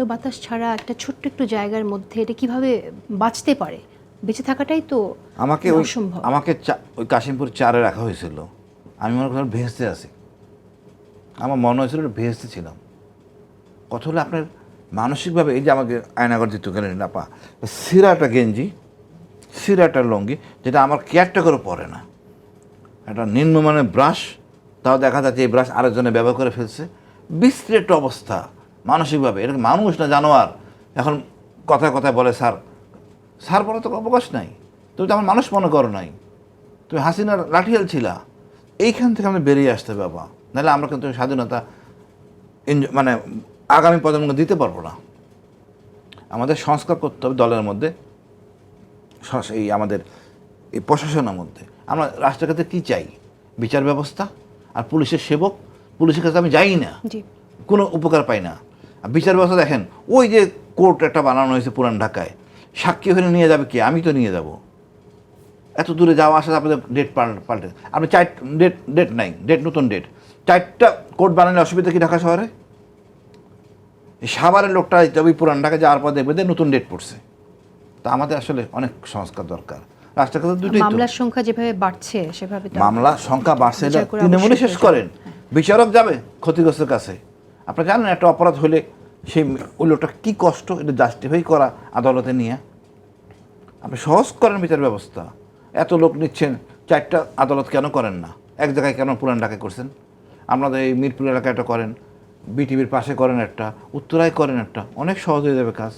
আলো বাতাস ছাড়া একটা ছোট্ট একটু জায়গার মধ্যে এটা কিভাবে বাঁচতে পারে? বেঁচে থাকাটাই তো অসম্ভব। আমাকে ওই কাশিমপুর 4-এ রাখা হয়েছিল। আমি মনে করি ভেস্তে আছি, আমার মনে হয়েছিল ভেস্তে ছিলাম। কথা হলো আপনার মানসিকভাবে, এই যে আমাকে আয়নাগর দিতে গেলেন না পা, সিরাটা গেঞ্জি, সিরাটা লুঙ্গি, যেটা আমার কেয়ারটেকারও পরে না, একটা নিম্নমানের ব্রাশ, তাও দেখা যাচ্ছে এই ব্রাশ আরেকজনে ব্যবহার করে ফেলছে। বিস্তৃত অবস্থা মানসিকভাবে। এটা মানুষ না জানোয়ার। এখন কথায় কথায় বলে স্যার, স্যার বলে তো অবকাশ নাই, তুমি তো আমার মানুষ মনে করো নাই, তুমি হাসিনার লাঠিয়াল ছিলা। এইখান থেকে আমাদের বেরিয়ে আসতে হবে বাবা, নাহলে আমরা কিন্তু স্বাধীনতা মানে আগামী প্রজন্মকে দিতে পারবো না। আমাদের সংস্কার করতে হবে দলের মধ্যে, এই আমাদের এই প্রশাসনের মধ্যে। আমরা রাষ্ট্রের কাছে কী চাই? বিচার ব্যবস্থা আর পুলিশের সেবক। পুলিশের কাছে আমি যাই না, কোনো উপকার পাই না। আর বিচার ব্যবস্থা দেখেন, ওই যে কোর্ট একটা বানানো হয়েছে পুরান ঢাকায়, সাক্ষী হয়ে নিয়ে যাবে কে? আমি তো নিয়ে যাব। এত দূরে যাওয়া আসা, আপনাদের ডেট পাল্টে, আপনি ডেট নাই, নতুন ডেট 4টা কোর্ট বানালে অসুবিধা কি ঢাকা শহরে? এই সাভারের লোকটা ওই পুরান ঢাকায় যাওয়ার পর দেখবে নতুন ডেট পড়ছে। তা আমাদের আসলে অনেক সংস্কার দরকার। রাষ্ট্রের কাছে দুটোই, মামলার সংখ্যা যেভাবে বাড়ছে সেভাবে মামলা সংখ্যা বাড়ছে, এটা তৃণমূলে শেষ করেন। বিচারক যাবে ক্ষতিগ্রস্তের কাছে। আপনি জানেন একটা অপরাধ হলে সেই ওই লোকটা কী কষ্ট, এটা জাস্টিফাই করা আদালতে নিয়ে। আপনি সহজ করেন বিচার ব্যবস্থা। এত লোক নিচ্ছেন, 4টা আদালত কেন করেন না? এক জায়গায় কেন পুরান ঢাকায় করছেন? আপনাদের এই মিরপুর এলাকায় একটা করেন, বিটিভির পাশে করেন একটা, উত্তরায় করেন একটা, অনেক সহজ হয়ে যাবে কাজ।